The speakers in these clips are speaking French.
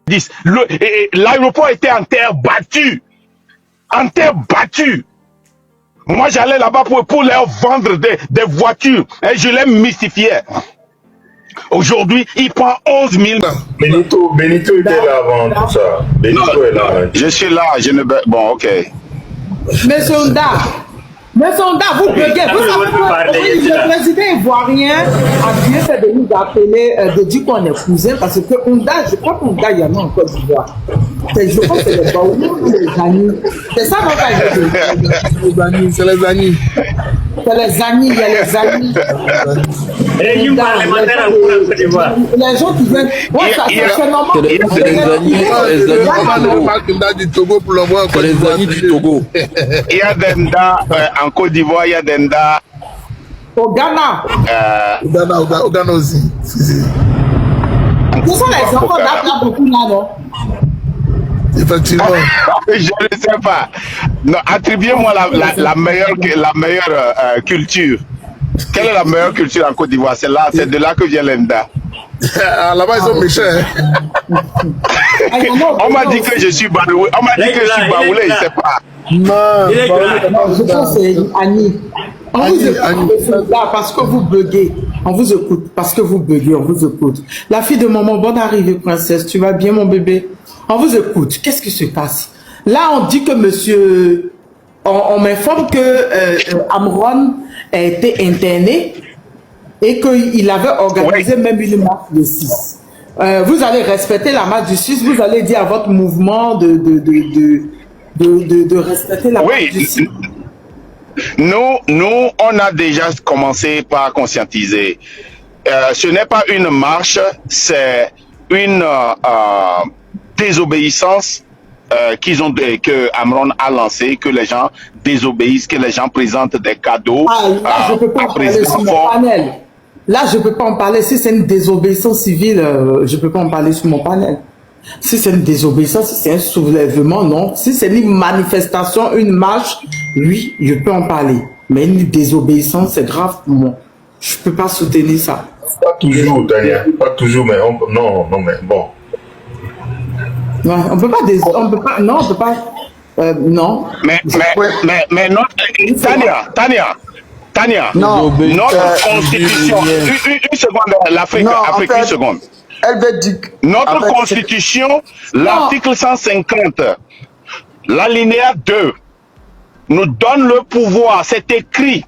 10. L'aéroport était en terre battue. En terre battue. Moi, j'allais là-bas pour leur vendre des voitures. Et je les mystifiais. Aujourd'hui, il prend 11 000. Benito était là avant tout ça. Benito est là. Je suis là, je ne... Bon, ok. Mais Sonda, vous buguez. Vous savez que le président ivoirien a bien fait de nous appeler, de dire qu'on est cousins, parce que je crois qu'Onda, il y en a en Côte d'Ivoire. Je crois que c'est les Baoulés ou les amis. C'est ça notre avis. C'est les amis. C'est les amis, il y a les amis. Les gens qui viennent. Ouais, c'est normal. C'est les amis. Du Togo pour l'envoi. C'est les amis du Togo. Il y a Denda en Côte d'Ivoire, il y a Denda. Au Ghana. Au Ghana aussi. Ce sont les enfants d'Afrique beaucoup là, non? Effectivement. Je ne sais pas. Non, attribuez-moi la meilleure culture. Quelle est la meilleure culture en Côte d'Ivoire? C'est de là que vient l'Enda. Là-bas, ils sont méchants. On m'a dit que je suis baoulé. On m'a dit que je suis baoulé, il ne sait pas. Non, je pense que c'est Annie. On vous écoute parce que vous buguez. On vous écoute parce que vous buguez, on vous écoute. La fille de maman, bonne arrivée, princesse. Tu vas bien, mon bébé? On vous écoute. Qu'est-ce qui se passe? Là, on dit que monsieur... On m'informe que Amron a été interné et qu'il avait organisé même une marche de 6. Vous allez respecter la marche du 6. Vous allez dire à votre mouvement de respecter la marche du 6. Nous, on a déjà commencé par conscientiser. Ce n'est pas une marche, c'est une désobéissance que Amron a lancé, que les gens désobéissent, que les gens présentent des cadeaux. Là, je ne peux pas en parler sur mon panel. Là, je ne peux pas en parler. Si c'est une désobéissance civile, je ne peux pas en parler sur mon panel. Si c'est une désobéissance, si c'est un soulèvement, non. Si c'est une manifestation, une marche, oui, je peux en parler. Mais une désobéissance, c'est grave pour moi. Je ne peux pas soutenir ça. Pas toujours, Tania. Pas toujours, mais non, mais bon. Non, on peut pas, non, on peut pas, non. Mais Tania, non, notre constitution, une seconde, l'Afrique, une seconde. Elle veut dire notre constitution, l'article 150, l'alinéa 2, nous donne le pouvoir, c'est écrit,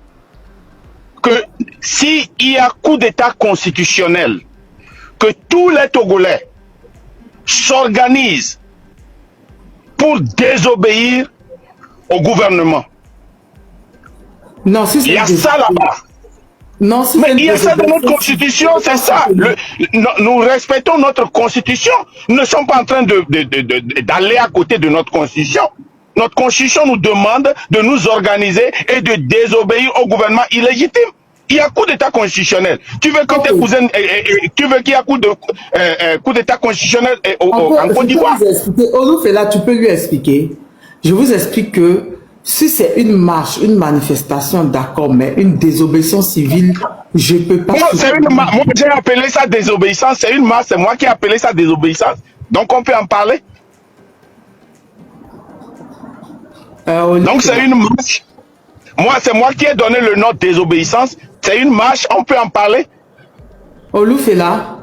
que s'il y a coup d'état constitutionnel, que tous les Togolais s'organisent pour désobéir au gouvernement. Non, si il y a ça là-bas. Non, si mais il y a ça dans notre constitution, c'est ça. Nous respectons notre constitution. Nous ne sommes pas en train d'aller à côté de notre constitution. Notre constitution nous demande de nous organiser et de désobéir au gouvernement illégitime. Il y a coup d'état constitutionnel. Tu veux que tes cousins, tu veux qu'il y ait coup d'état constitutionnel en Côte d'Ivoire? Oloufela, tu peux lui expliquer. Je vous explique que si c'est une marche, une manifestation, d'accord, mais une désobéissance civile, je ne peux pas... Moi, j'ai appelé ça désobéissance, c'est une marche, c'est moi qui ai appelé ça désobéissance. Donc, on peut en parler. Donc, c'est une marche. Moi, c'est moi qui ai donné le nom désobéissance. C'est une marche, on peut en parler. Oloufela.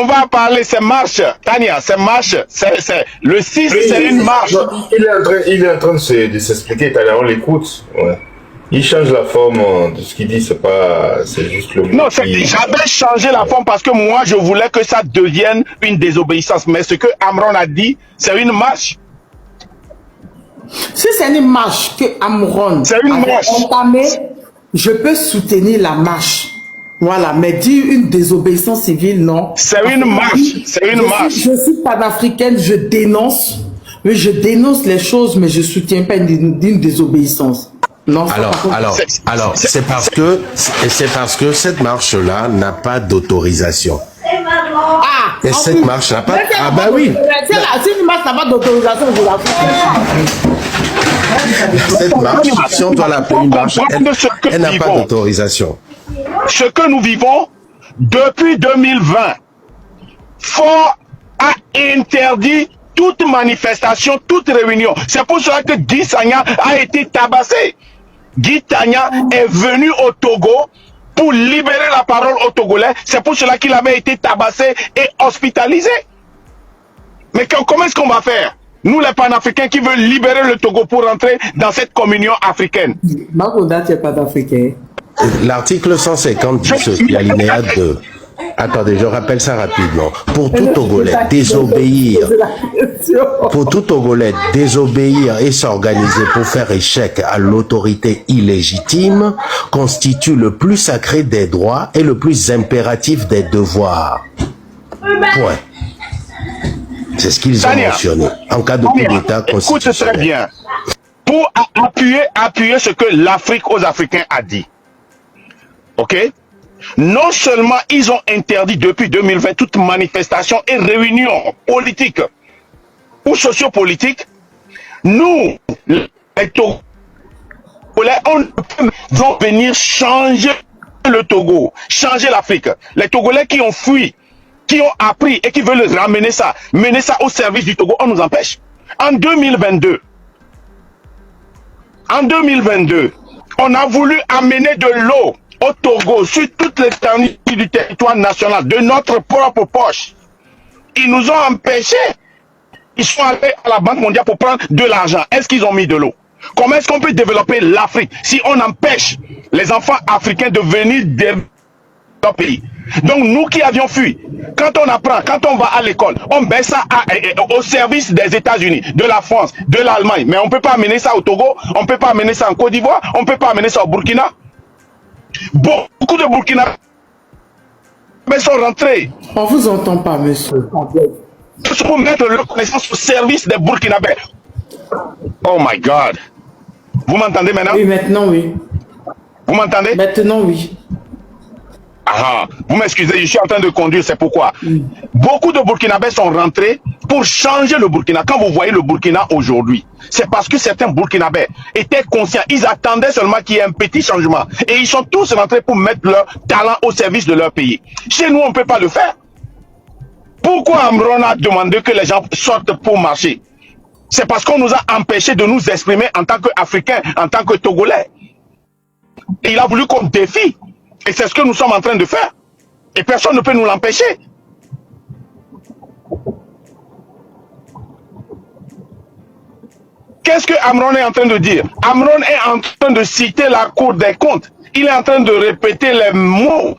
On va en parler, c'est marche, Tania, c'est marche, c'est le 6, c'est une marche. Il est en train de s'expliquer, Tania, on l'écoute. Ouais. Il change la forme de ce qu'il dit, c'est juste le... Non, j'avais changé la forme parce que moi, je voulais que ça devienne une désobéissance. Mais ce que Amron a dit, c'est une marche. Si c'est une marche que Amron a entamée, je peux soutenir la marche. Voilà, mais dire une désobéissance civile, non. C'est une marche, c'est une marche. Je suis panafricaine, je dénonce, mais je dénonce les choses, mais je ne soutiens pas une désobéissance. Non, alors, c'est parce que cette marche-là n'a pas d'autorisation. Et cette marche n'a pas... Ah bah oui. Si une marche n'a pas d'autorisation, je la fais. Cette marche, si on doit l'appeler une marche, elle n'a pas d'autorisation. Ce que nous vivons depuis 2020, fort a interdit toute manifestation, toute réunion. C'est pour cela que Guy Sagna a été tabassé. Guy Sagna est venu au Togo pour libérer la parole aux Togolais. C'est pour cela qu'il avait été tabassé et hospitalisé. Mais comment est-ce qu'on va faire? Nous, les panafricains qui veulent libérer le Togo pour entrer dans cette communion africaine. Makounda, tu n'es pas d'Africain. L'article 150 dit ceci, l'alinéa 2. Attendez, je rappelle ça rapidement. Pour tout Togolais, désobéir et s'organiser pour faire échec à l'autorité illégitime constitue le plus sacré des droits et le plus impératif des devoirs. Point. C'est ce qu'ils ont mentionné. En cas de coup d'État constitutionnel. Écoute très bien. Pour appuyer ce que l'Afrique aux Africains a dit. Ok? Non seulement ils ont interdit depuis 2020 toute manifestation et réunion politique ou sociopolitique, nous, les Togolais, on peut venir changer le Togo, changer l'Afrique. Les Togolais qui ont fui, qui ont appris et qui veulent ramener ça, mener ça au service du Togo, on nous empêche. En 2022, on a voulu amener de l'eau au Togo, sur toute l'étendue du territoire national, de notre propre poche. Ils nous ont empêchés. Ils sont allés à la Banque mondiale pour prendre de l'argent. Est-ce qu'ils ont mis de l'eau? Comment est-ce qu'on peut développer l'Afrique si on empêche les enfants africains de venir développer leur pays? Donc nous qui avions fui, quand on apprend, quand on va à l'école, on met ça au service des États-Unis, de la France, de l'Allemagne. Mais on ne peut pas amener ça au Togo, on ne peut pas amener ça en Côte d'Ivoire, on ne peut pas amener ça au Burkina. Beaucoup de Burkina sont rentrés. On vous entend pas, monsieur. Pour mettre leur connaissance au service des Burkinabés. Oh my God. Vous m'entendez maintenant? Oui, maintenant, oui. Vous m'entendez? Maintenant, oui. Ah, vous m'excusez, je suis en train de conduire, c'est pourquoi. Beaucoup de Burkinabés sont rentrés pour changer le Burkina. Quand vous voyez le Burkina aujourd'hui, c'est parce que certains Burkinabés étaient conscients. Ils attendaient seulement qu'il y ait un petit changement. Et ils sont tous rentrés pour mettre leur talent au service de leur pays. Chez nous, on ne peut pas le faire. Pourquoi Amron a demandé que les gens sortent pour marcher? C'est parce qu'on nous a empêchés de nous exprimer en tant qu'Africains, en tant que Togolais. Et il a voulu qu'on défie. Et c'est ce que nous sommes en train de faire. Et personne ne peut nous l'empêcher. Qu'est-ce que Amron est en train de dire? Amron est en train de citer la Cour des comptes. Il est en train de répéter les mots.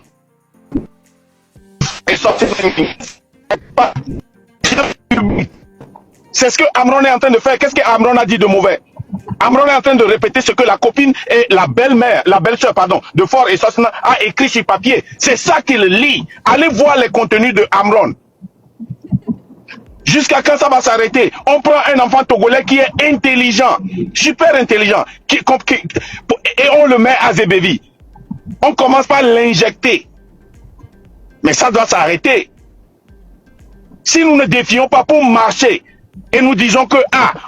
C'est ce que Amron est en train de faire. Qu'est-ce que Amron a dit de mauvais? Amron est en train de répéter ce que la copine et la belle-mère, la belle-sœur, pardon, de Fort et Sosna a écrit sur papier. C'est ça qu'il lit. Allez voir les contenus de Amron. Jusqu'à quand ça va s'arrêter? On prend un enfant togolais qui est intelligent, super intelligent, et on le met à Zébévi. On commence par l'injecter. Mais ça doit s'arrêter. Si nous ne défions pas pour marcher, et nous disons que,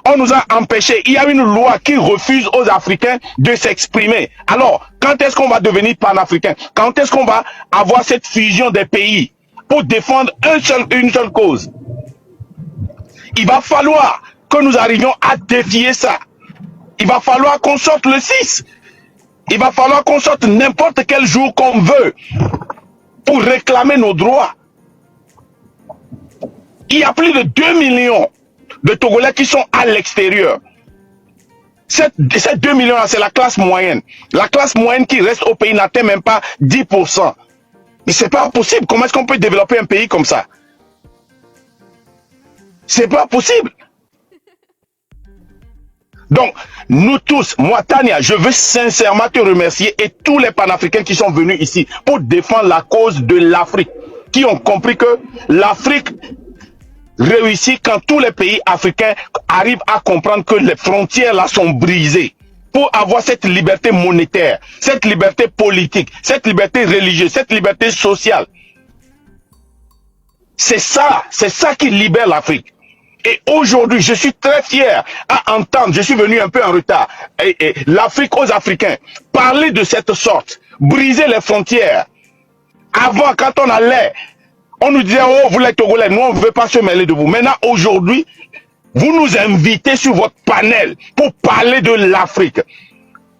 on nous a empêchés. Il y a une loi qui refuse aux Africains de s'exprimer. Alors, quand est-ce qu'on va devenir panafricain? Quand est-ce qu'on va avoir cette fusion des pays pour défendre une seule cause? Il va falloir que nous arrivions à défier ça. Il va falloir qu'on sorte le 6. Il va falloir qu'on sorte n'importe quel jour qu'on veut pour réclamer nos droits. Il y a plus de 2 millions de Togolais qui sont à l'extérieur. Ces 2 millions-là, c'est la classe moyenne. La classe moyenne qui reste au pays n'atteint même pas 10%. Mais c'est pas possible. Comment est-ce qu'on peut développer un pays comme ça? C'est pas possible. Donc, nous tous, moi Tania, je veux sincèrement te remercier et tous les panafricains qui sont venus ici pour défendre la cause de l'Afrique, qui ont compris que l'Afrique réussit quand tous les pays africains arrivent à comprendre que les frontières là sont brisées pour avoir cette liberté monétaire, cette liberté politique, cette liberté religieuse, cette liberté sociale. C'est ça qui libère l'Afrique. Et aujourd'hui, je suis très fier à entendre, je suis venu un peu en retard, et l'Afrique aux Africains parler de cette sorte, briser les frontières. Avant, quand on allait On nous disait, oh, vous les Togolais, nous, on ne veut pas se mêler de vous. Maintenant, aujourd'hui, vous nous invitez sur votre panel pour parler de l'Afrique.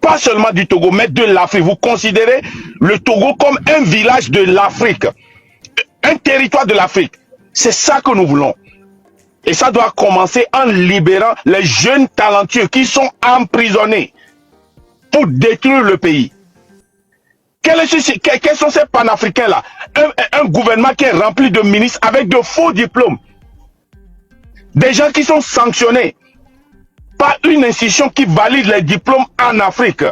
Pas seulement du Togo, mais de l'Afrique. Vous considérez le Togo comme un village de l'Afrique, un territoire de l'Afrique. C'est ça que nous voulons. Et ça doit commencer en libérant les jeunes talentueux qui sont emprisonnés pour détruire le pays. Quels sont ces panafricains-là? Un gouvernement qui est rempli de ministres avec de faux diplômes. Des gens qui sont sanctionnés par une institution qui valide les diplômes en Afrique.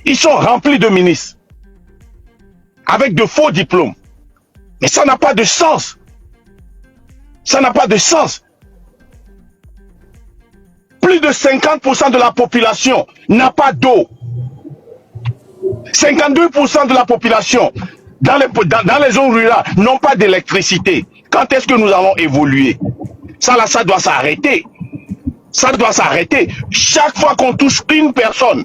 Ils sont remplis de ministres avec de faux diplômes. Mais ça n'a pas de sens. Ça n'a pas de sens. Plus de 50% de la population n'a pas d'eau. 52% de la population dans les zones rurales n'ont pas d'électricité. Quand est-ce que nous allons évoluer? Ça là, ça doit s'arrêter. Ça doit s'arrêter. Chaque fois qu'on touche une personne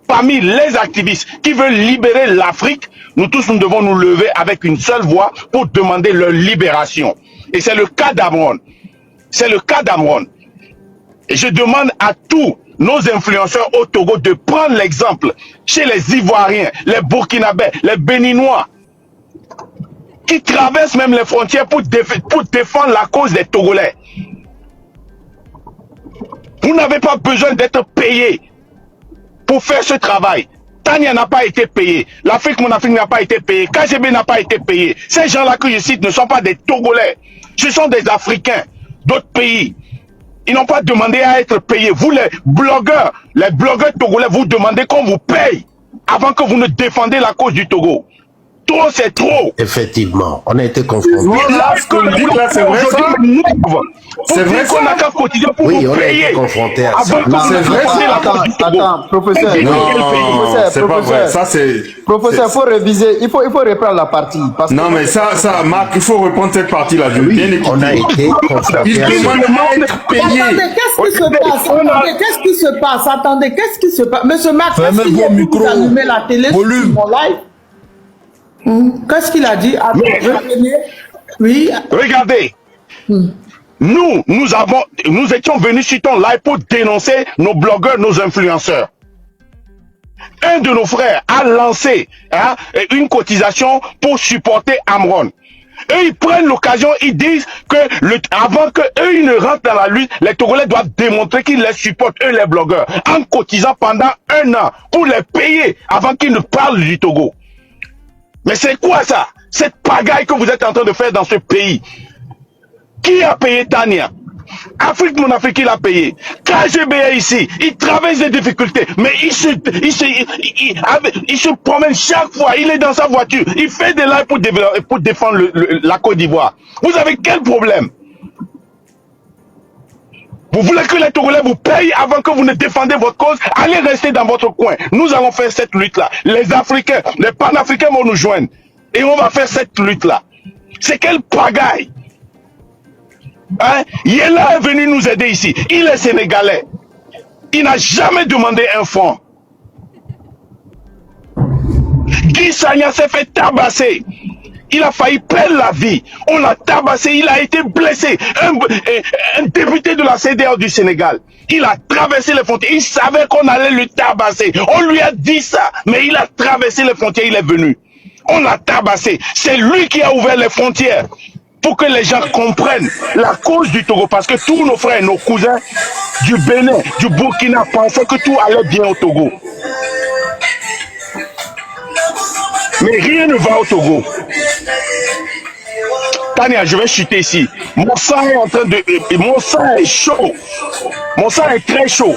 parmi les activistes qui veulent libérer l'Afrique, nous tous nous devons nous lever avec une seule voix pour demander leur libération. Et c'est le cas d'Amron. C'est le cas d'Amron. Et je demande à tous nos influenceurs au Togo de prendre l'exemple chez les Ivoiriens, les Burkinabés, les Béninois, qui traversent même les frontières pour défendre la cause des Togolais. Vous n'avez pas besoin d'être payé pour faire ce travail. Tania n'a pas été payé. L'Afrique, mon Afrique n'a pas été payé. KGB n'a pas été payé. Ces gens-là que je cite ne sont pas des Togolais. Ce sont des Africains d'autres pays. Ils n'ont pas demandé à être payés. Vous, les blogueurs togolais, vous demandez qu'on vous paye avant que vous ne défendez la cause du Togo. Trop, c'est trop. Effectivement, on a été confrontés. C'est vrai ça. C'est vrai qu'on n'a qu'à cotiser pour oui, vous on a payer. été confrontés à ça. C'est vrai ça. Attends, professeur. Non, c'est pas vrai. Ça c'est. Professeur, il faut réviser. Il faut reprendre la partie. Parce non, mais ça, Marc, il faut reprendre cette partie-là. Oui, on a été confrontés il à ça. demande à être payé. Attendez, qu'est-ce qui se passe? Attendez, qu'est-ce qui se passe? Attendez, qu'est-ce qui se passe? Monsieur Marc, Fermez qu'est-ce qu'il vos a dit? micros. Vous allumez la télé Volume. sur mon live? Qu'est-ce qu'il a dit? Attends, revenez. Oui. Regardez. Nous étions venus sur ton live pour dénoncer nos blogueurs, nos influenceurs. Un de nos frères a lancé une cotisation pour supporter Amron. Eux, ils prennent l'occasion, ils disent que avant que eux ils ne rentrent dans la lutte, les Togolais doivent démontrer qu'ils les supportent, eux les blogueurs, en cotisant pendant 1 an pour les payer avant qu'ils ne parlent du Togo. Mais c'est quoi ça? Cette pagaille que vous êtes en train de faire dans ce pays? Qui a payé Tania? Afrique, mon Afrique, il a payé. KGB ici, il traverse des difficultés, mais il se promène chaque fois, il est dans sa voiture, il fait des lives pour défendre la Côte d'Ivoire. Vous avez quel problème? Vous voulez que les Togolais vous payent avant que vous ne défendez votre cause? Allez rester dans votre coin. Nous allons faire cette lutte-là. Les Africains, les Panafricains vont nous joindre. Et on va faire cette lutte-là. C'est quelle pagaille? Hein? Yella est venu nous aider ici. Il est sénégalais. Il n'a jamais demandé un fonds. Guy Sagna s'est fait tabasser. Il a failli perdre la vie. On l'a tabassé, il a été blessé. Un député de la CEDEAO du Sénégal. Il a traversé les frontières. Il savait qu'on allait le tabasser. On lui a dit ça, mais il a traversé les frontières, il est venu. On l'a tabassé. C'est lui qui a ouvert les frontières pour que les gens comprennent la cause du Togo. Parce que tous nos frères, nos cousins du Bénin, du Burkina pensaient que tout allait bien au Togo. Mais rien ne va au Togo. Tania, je vais chuter ici. Mon sang est en train de... Mon sang est chaud. Mon sang est très chaud.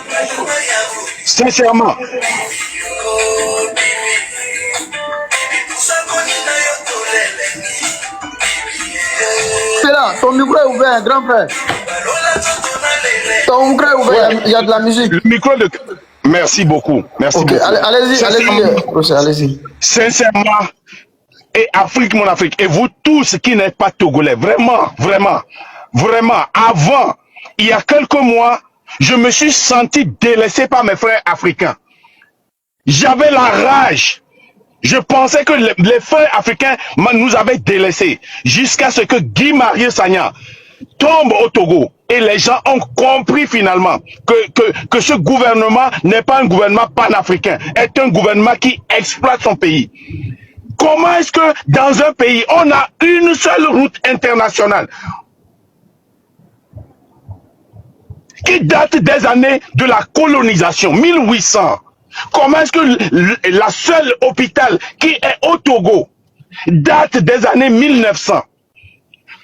Sincèrement. c'est là, ton micro est ouvert, grand frère. Ton micro est ouvert, il y a de la musique. Le micro de... Merci beaucoup. Merci beaucoup. Allez-y. Sincèrement, et Afrique, mon Afrique, et vous tous qui n'êtes pas Togolais, vraiment, avant, il y a quelques mois, je me suis senti délaissé par mes frères africains. J'avais la rage Je pensais que les frères africains nous avaient délaissés jusqu'à ce que Guy Marius Sagna tombe au Togo. Et les gens ont compris finalement que ce gouvernement n'est pas un gouvernement panafricain, est un gouvernement qui exploite son pays. Comment est-ce que dans un pays, on a une seule route internationale qui date des années de la colonisation, 1800? Comment est-ce que la seule hôpital qui est au Togo date des années 1900?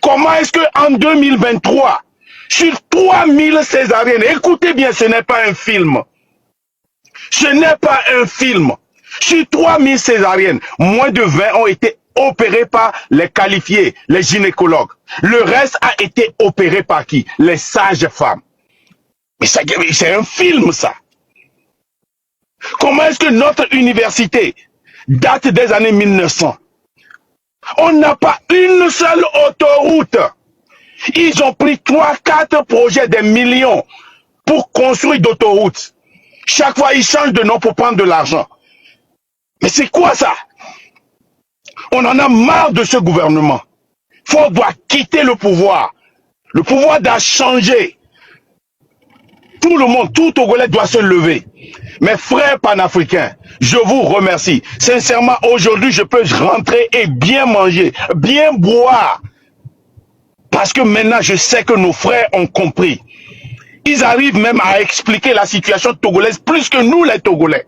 Comment est-ce qu'en 2023, sur 3000 césariennes, écoutez bien, ce n'est pas un film. Ce n'est pas un film. Sur 3000 césariennes, moins de 20 ont été opérées par les qualifiés, les gynécologues. Le reste a été opéré par qui? Les sages-femmes. Mais c'est un film, ça. Comment est-ce que notre université date des années 1900? On n'a pas une seule autoroute. Ils ont pris 3-4 projets des millions pour construire d'autoroutes. Chaque fois, ils changent de nom pour prendre de l'argent. Mais c'est quoi ça? On en a marre de ce gouvernement. Ford doit quitter le pouvoir. Le pouvoir doit changer. Tout le monde, tout Togolais doit se lever. Mes frères panafricains, je vous remercie. Sincèrement, aujourd'hui, je peux rentrer et bien manger, bien boire. Parce que maintenant, je sais que nos frères ont compris. Ils arrivent même à expliquer la situation togolaise plus que nous, les Togolais.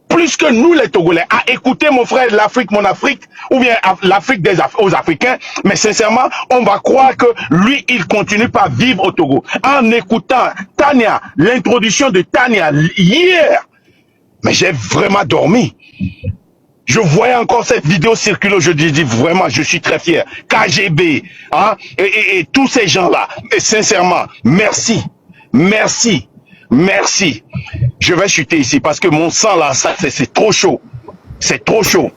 Plus que nous, les Togolais. À écouter mon frère, l'Afrique, mon Afrique, ou bien l'Afrique aux Africains. Mais sincèrement, on va croire que lui, il continue pas à vivre au Togo. En écoutant Tania, l'introduction de Tania hier, mais j'ai vraiment dormi. Je voyais encore cette vidéo circuler, je dis vraiment, je suis très fier. KGB, hein, et tous ces gens-là. Et sincèrement, merci, merci, merci. Je vais chuter ici parce que mon sang là, c'est trop chaud. C'est trop chaud.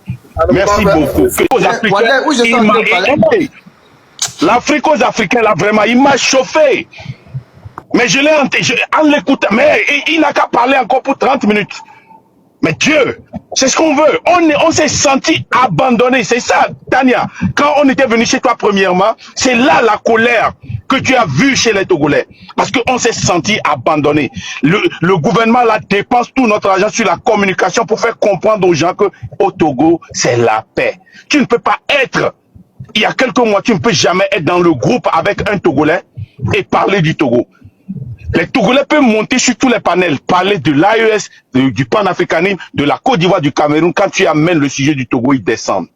Merci beaucoup. L'Afrique aux Africains, là, vraiment, il m'a chauffé. Mais je l'ai en l'écoutant, mais il n'a qu'à parler encore pour 30 minutes. Mais Dieu, c'est ce qu'on veut. On s'est senti abandonné. C'est ça, Tania. Quand on était venu chez toi premièrement, c'est là la colère que tu as vue chez les Togolais. Parce qu'on s'est senti abandonné. Le gouvernement là dépense tout notre argent sur la communication pour faire comprendre aux gens que au Togo, c'est la paix. Tu ne peux pas être, il y a quelques mois, tu ne peux jamais être dans le groupe avec un Togolais et parler du Togo. Les Togolais peuvent monter sur tous les panels, parler de l'AES, du panafricanisme, de la Côte d'Ivoire, du Cameroun. Quand tu amènes le sujet du Togo, ils descendent.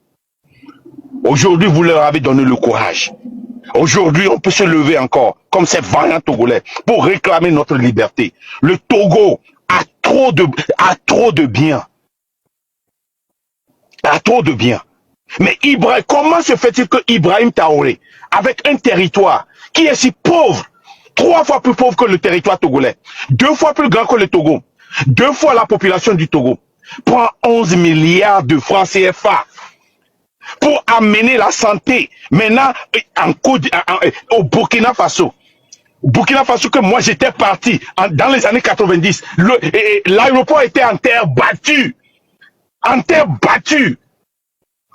Aujourd'hui, vous leur avez donné le courage. Aujourd'hui, on peut se lever encore, comme ces vaillants Togolais, pour réclamer notre liberté. Le Togo a trop de biens. A trop de biens. Mais comment se fait-il que Ibrahim Traoré, avec un territoire qui est si pauvre, 3 fois plus pauvre que le territoire togolais, 2 fois plus grand que le Togo, 2 fois la population du Togo, prend 11 milliards de francs CFA pour amener la santé maintenant au Burkina Faso. Burkina Faso que moi j'étais parti dans les années 90, l'aéroport était en terre battue. En terre battue.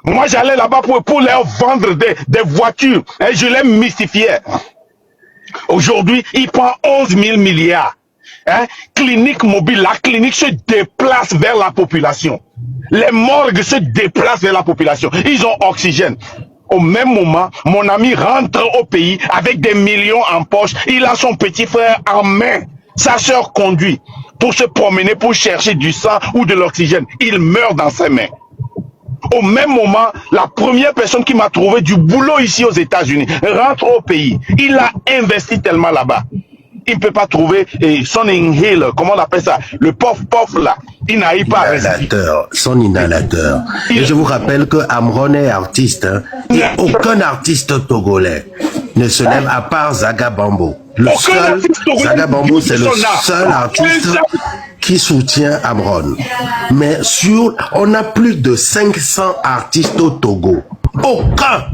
Moi j'allais là-bas pour leur vendre des voitures et je les mystifiais. Aujourd'hui, il prend 11 000 milliards. Hein? Clinique mobile, la clinique se déplace vers la population. Les morgues se déplacent vers la population. Ils ont oxygène. Au même moment, mon ami rentre au pays avec des millions en poche. Il a son petit frère en main. Sa sœur conduit pour se promener, pour chercher du sang ou de l'oxygène. Il meurt dans ses mains. Au même moment, la première personne qui m'a trouvé du boulot ici aux États-Unis rentre au pays. Il a investi tellement là-bas. Il ne peut pas trouver son inhaler, comment on appelle ça, le pof-pof là. Il n'arrive pas à rester. Son inhalateur. Et je vous rappelle que Amron est artiste. Hein. Et aucun artiste togolais ne se lève à part Zaga Bambo. Zaga Bambo, c'est le seul artiste qui soutient Amron. Mais on a plus de 500 artistes au Togo. Aucun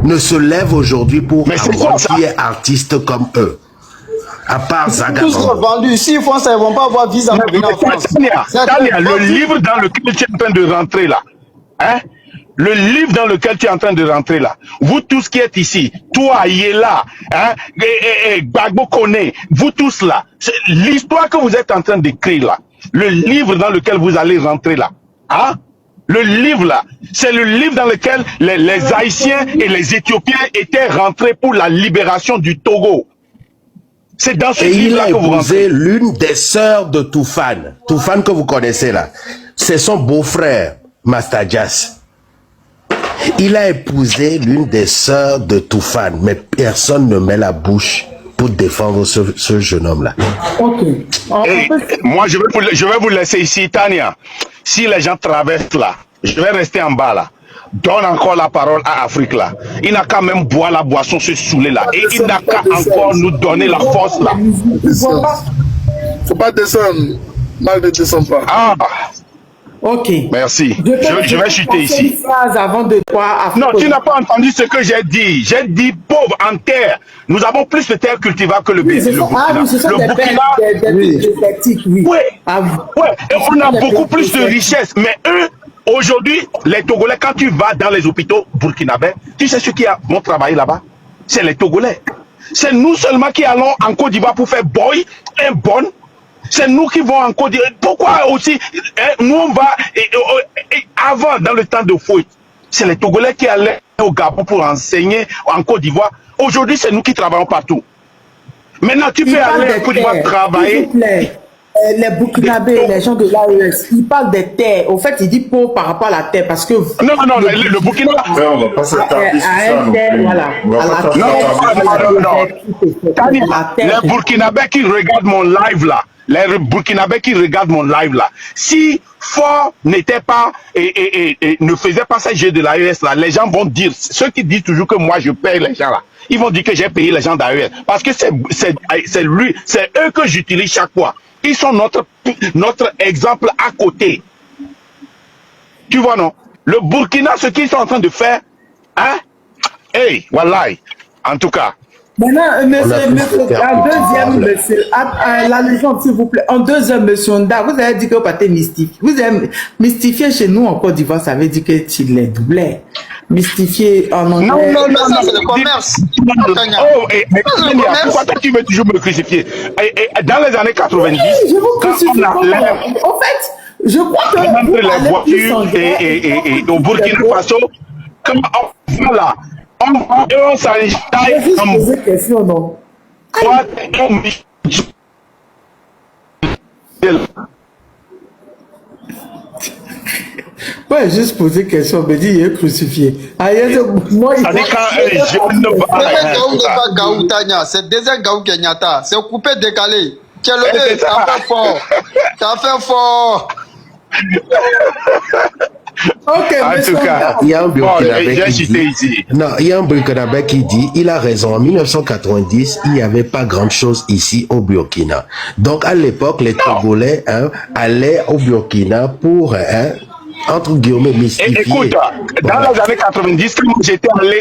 ne se lève aujourd'hui pour Amron qui est artiste comme eux. À part Tous Zagaban. revendus. S'ils font ça, ils ne vont pas avoir visa pour venir en France. Tania, le livre dans lequel tu es en train de rentrer là, hein? Le livre dans lequel tu es en train de rentrer là, vous tous qui êtes ici, toi, Yela, hein, Gbagbo Kone, vous tous là, l'histoire que vous êtes en train d'écrire là, le livre dans lequel vous allez rentrer là, hein? Le livre là, c'est le livre dans lequel les Haïtiens et les Éthiopiens étaient rentrés pour la libération du Togo. C'est dans ce livre-là que vous rentrez. Et il a épousé l'une des sœurs de Toufane. Toufane que vous connaissez là. C'est son beau-frère, Mastadjas. Il a épousé l'une des sœurs de Toufane, mais personne ne met la bouche pour défendre ce jeune homme-là. Ok. Moi, je vais vous laisser ici, Tania. Si les gens traversent là, je vais rester en bas là. Donne encore la parole à Afrique là. Il n'a qu'à même boire la boisson, se saouler là. Et il n'a qu'à encore nous donner la force là. Faut pas descendre. Mal ne descend pas. Ah, Ok. merci. Je vais chuter ici. Une phrase avant de toi. Non, tu n'as pas entendu ce que j'ai dit. J'ai dit pauvre en terre. Nous avons plus de terre cultivable que le Burkina. Oui, ce sont des perspectives, oui. Ouais. Et on a beaucoup plus de richesses. Mais eux, aujourd'hui, les Togolais, quand tu vas dans les hôpitaux burkinabés, tu sais ceux qui vont travailler là-bas? C'est les Togolais. C'est nous seulement qui allons en Côte d'Ivoire pour faire boy, un bon. C'est nous qui vont en Côte d'Ivoire. Pourquoi aussi, nous on va, avant, dans le temps de Fouet, c'est les Togolais qui allaient au Gabon pour enseigner en Côte d'Ivoire. Aujourd'hui, c'est nous qui travaillons partout. Maintenant, tu peux aller en Côte d'Ivoire travailler. Les Burkinabés, les gens de l'AES, ils parlent des terres. Au fait, ils disent pauvre par rapport à la terre parce que... Non, le Burkina... On va pas s'attarder sur ça non plus. Voilà. On va pas Non. Les Burkinabés qui regardent mon live là, les Burkinabés qui regardent mon live là, si Fort n'était pas et ne faisait pas ce jeu de l'AES là, les gens vont dire, ceux qui disent toujours que moi je paye les gens là, ils vont dire que j'ai payé les gens d'AES parce que c'est eux que j'utilise chaque fois. Ils sont notre exemple à côté. Tu vois, non? Le Burkina, ce qu'ils sont en train de faire, hein? Hey, wallahi. En tout cas. Maintenant, monsieur, en deuxième, monsieur, la légende, s'il vous plaît. En deuxième, monsieur Onda, vous avez dit que vous partez mystifié. Vous avez mystifié chez nous en Côte d'Ivoire, ça veut dire que tu les doublais. Mystifié en anglais. Non, ça c'est le commerce. Pourquoi toi tu veux toujours me crucifier? Dans les années 90, je vous crucifie. En fait, je crois que entre les voitures et au Burkina Faso, comme voilà, on s'agit comme poser question, non? Ouais, juste poser question, me dit il est crucifié. Moi, il c'est deuxième Gaou Kenyatta. C'est coupé, décalé. Tu as levé, t'as fait fort. T'as fait fort. Ok, en tout cas, il y a un Burkinabé qui dit, il y a un Burkinabé qui dit, il a raison, en 1990, il n'y avait pas grand chose ici au Burkina. Donc à l'époque, les Togolais allaient au Burkina pour, entre guillemets, mystifier. Écoute, dans les années 90,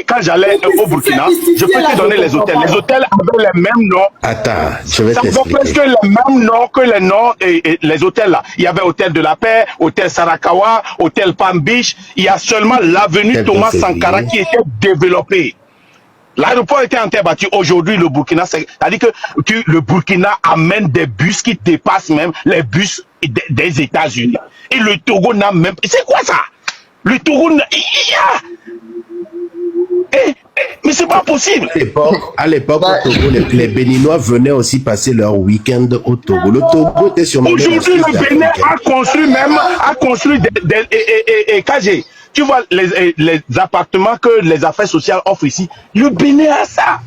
quand j'allais au Burkina, je peux te donner les hôtels. Les hôtels avaient les mêmes noms. Attends, je vais t'expliquer. Ça vaut presque les mêmes noms que les noms et les hôtels là. Il y avait Hôtel de la Paix, Hôtel Sarakawa, Hôtel Palm Beach. Il y a seulement l'avenue Thomas Sankara qui était développée. L'aéroport était en terre battue. Aujourd'hui, le Burkina, c'est-à-dire que le Burkina amène des bus qui dépassent même les bus des États-Unis. Et le Togo n'a même... C'est quoi ça? Le Togo n'a... mais c'est pas possible. À l'époque, au Togo, les Béninois venaient aussi passer leur week-end au Togo. Le Togo était sur... Aujourd'hui, le Bénin a construit des KG. Tu vois les appartements que les affaires sociales offrent ici. Le Bénin a ça.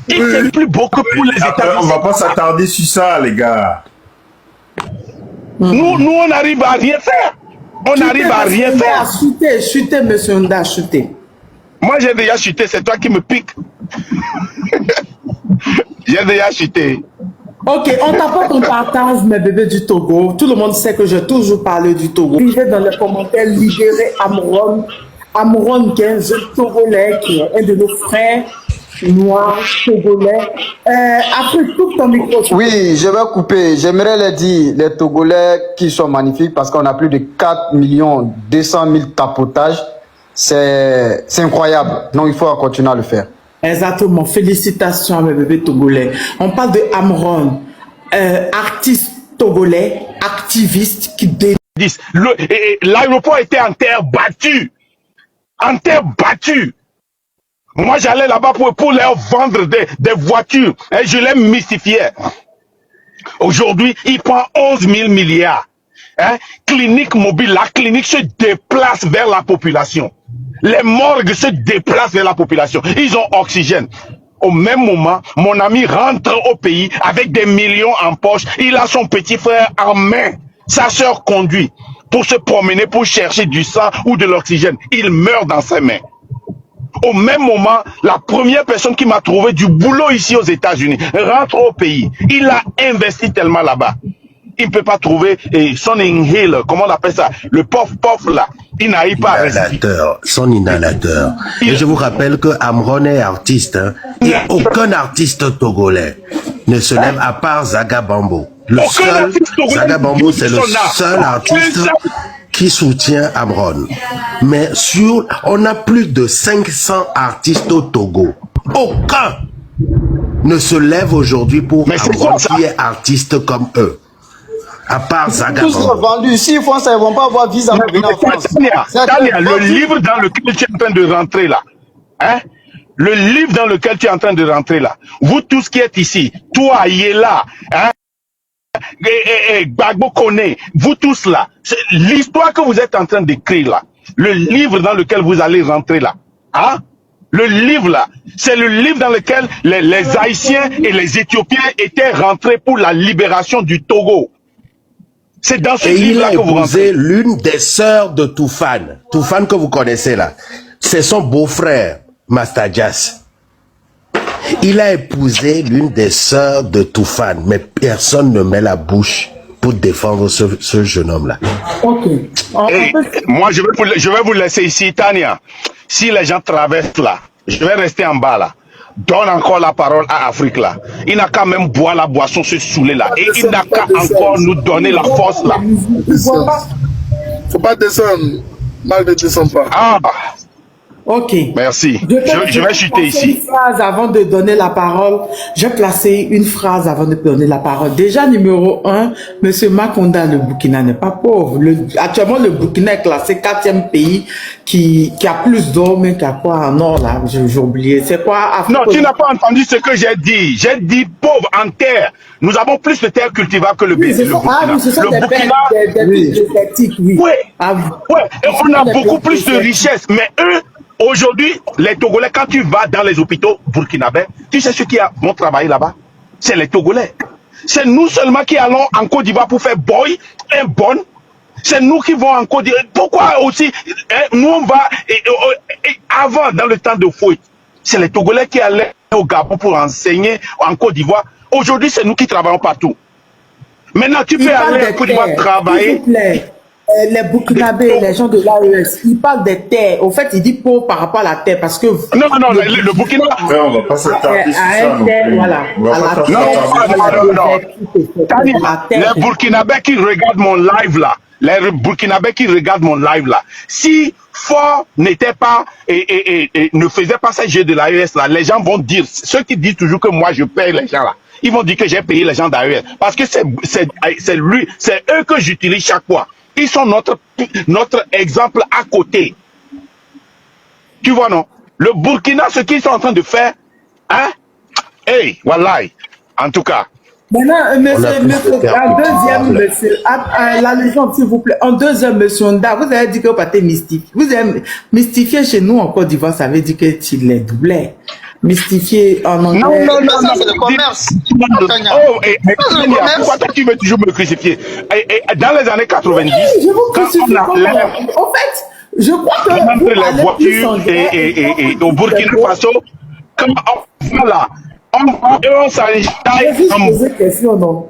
Et c'est plus beau que pour les États-Unis. On va pas s'attarder sur ça, les gars. Nous, on arrive à rien faire. On arrive à rien faire. Chuter, monsieur Onda, chuter. Moi, j'ai déjà chuté. C'est toi qui me pique. J'ai déjà chuté. Ok, on t'apporte ton partage, mes bébés du Togo. Tout le monde sait que j'ai toujours parlé du Togo. Vivez dans les commentaires, libérez Amouron. Amouron, qui est un jeune Togolais, qui est un de nos frères. noirs, togolais. Après, coupe ton micro. Oui, je vais couper. J'aimerais les dire, les Togolais qui sont magnifiques parce qu'on a plus de 4 200 000 tapotages. C'est incroyable. Donc, il faut continuer à le faire. Exactement. Félicitations à mes bébés togolais. On parle de Amron, artiste togolais, activiste qui l'aéroport était en terre battue. En terre battue. Moi, j'allais là-bas pour leur vendre des voitures. Et je les mystifiais. Aujourd'hui, il prend 11 000 milliards. Hein? Clinique mobile, la clinique se déplace vers la population. Les morgues se déplacent vers la population. Ils ont oxygène. Au même moment, mon ami rentre au pays avec des millions en poche. Il a son petit frère en main. Sa sœur conduit pour se promener, pour chercher du sang ou de l'oxygène. Il meurt dans ses mains. Au même moment, la première personne qui m'a trouvé du boulot ici aux États-Unis rentre au pays. Il a investi tellement là-bas. Il ne peut pas trouver son inhaler, comment on appelle ça, le pof-pof là. Il n'arrive pas à son inhalateur. Et je vous rappelle que Amron est artiste. Hein, et aucun artiste togolais ne se lève à part Zaga Bambo. Zaga Bambo, c'est le seul artiste qui soutient Amron. Mais on a plus de 500 artistes au Togo. Aucun ne se lève aujourd'hui pour Amron qui est artiste comme eux. À part Zaga Bambo. Tous sont vendus. S'ils font ça, ils ne vont pas avoir visa pour venir en France. Tania, le livre dans lequel tu es en train de rentrer là, hein? Le livre dans lequel tu es en train de rentrer là, vous tous qui êtes ici, toi, Yela, hein? Gbagbo Kone, vous tous là, l'histoire que vous êtes en train d'écrire là, le livre dans lequel vous allez rentrer là, hein? Le livre là, c'est le livre dans lequel les Haïtiens et les Éthiopiens étaient rentrés pour la libération du Togo. C'est dans ce livre-là que vous rentrez. Il a épousé l'une des sœurs de Toufane. Toufane que vous connaissez là. C'est son beau-frère, Mastajas. Il a épousé l'une des sœurs de Toufane. Mais personne ne met la bouche pour défendre ce jeune homme-là. Ok. Moi, je vais vous laisser ici, Tania. Si les gens traversent là, je vais rester en bas là. Donne encore la parole à Afrique là. Il n'a qu'à même boire la boisson, se saouler là. Et il n'a qu'à encore nous donner la force là. Faut pas descendre. Mal ne descend pas. Ah. Ok. Merci. Je vais chuter ici. Une phrase avant de donner la parole. Je vais placer une phrase avant de donner la parole. Déjà, numéro 1, M. Makonda, le Burkina n'est pas pauvre. Actuellement, le Burkina est classé 4e pays qui a plus d'or, mais qui a quoi en or, là? J'ai oublié. C'est quoi? Non, tu n'as pas entendu ce que j'ai dit. J'ai dit pauvre en terre. Nous avons plus de terres cultivables que le Burkina. Ah oui, ce sont des terres oui. Ouais. Et on a beaucoup plus de richesses. Mais eux, aujourd'hui, les Togolais, quand tu vas dans les hôpitaux burkinabés, tu sais ceux qui vont travailler là-bas? C'est les Togolais. C'est nous seulement qui allons en Côte d'Ivoire pour faire boy et bonne. C'est nous qui vont en Côte d'Ivoire. Pourquoi aussi, nous on va, avant, dans le temps de Fouet, c'est les Togolais qui allaient au Gabon pour enseigner en Côte d'Ivoire. Aujourd'hui, c'est nous qui travaillons partout. Maintenant, tu peux aller en Côte d'Ivoire travailler. Les Burkinabés, les gens de l'AES, ils parlent des terres. Au fait, ils disent pauvre par rapport à la terre parce que... Non, le Burkina... Mais on va pas s'attarder sur ça non plus. Voilà. Les Burkinabés qui regardent mon live là, si Fort n'était pas et ne faisait pas ces jeux de l'AES là, les gens vont dire, ceux qui disent toujours que moi je paye les gens là, ils vont dire que j'ai payé les gens d'AES parce que c'est eux que j'utilise chaque fois. Ils sont notre exemple à côté. Tu vois, non? Le Burkina, ce qu'ils sont en train de faire, hein? Hey, wallahi. En tout cas. Maintenant, monsieur, en deuxième, monsieur, la légende, s'il vous plaît, en deuxième, monsieur Onda, vous avez dit que vous partez mystifié. Vous avez mystifié chez nous en Côte d'Ivoire, ça veut dire que tu les doublais. Mystifié en anglais. Non, ça c'est le commerce. Pourquoi toi tu veux toujours me crucifier? Dans les années 90, je vous crucifie. En fait, je crois que entre les voitures et au Burkina Faso, quand on va là, on s'enjaille en poser question, non?